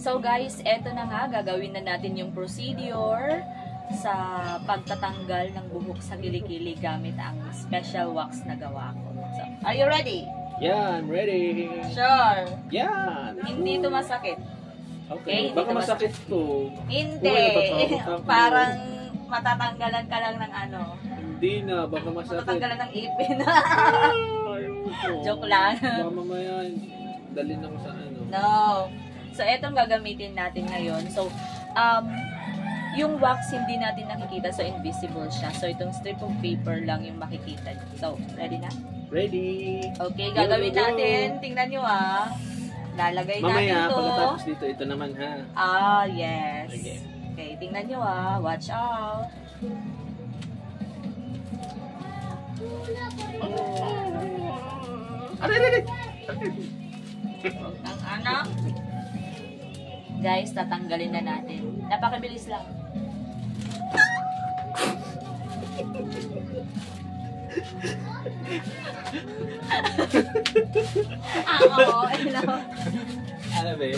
So guys, eto na nga, gagawin na natin yung procedure sa pagtatanggal ng buhok sa kilikili gamit ang special wax na gawa ko. So, are you ready? Yeah, I'm ready. Sure. Yeah. Hindi ito masakit. Okay. Hindi Baka ito masakit to. Hindi. Parang matatanggalan ka lang ng ano. Hindi na, baka masakit. Matatanggalan ng ipin. Ayoko. Joke lang. Baka mamaya dalhin ako sa ano. No. So, etong gagamitin natin ngayon. So, yung wax hindi natin nakikita, so invisible siya. So, itong strip of paper lang yung makikita. So, ready na? Ready. Okay, gagawin natin. Tingnan nyo lalagay mamaya, natin to. Mamaya, pagkatapos dito, ito naman ha. Yes. Okay. Okay, tingnan nyo watch out. Aray! Ang anak. Guys, tatanggalin na natin. Napakabilis lang. Oo, hello. Ano ba yun?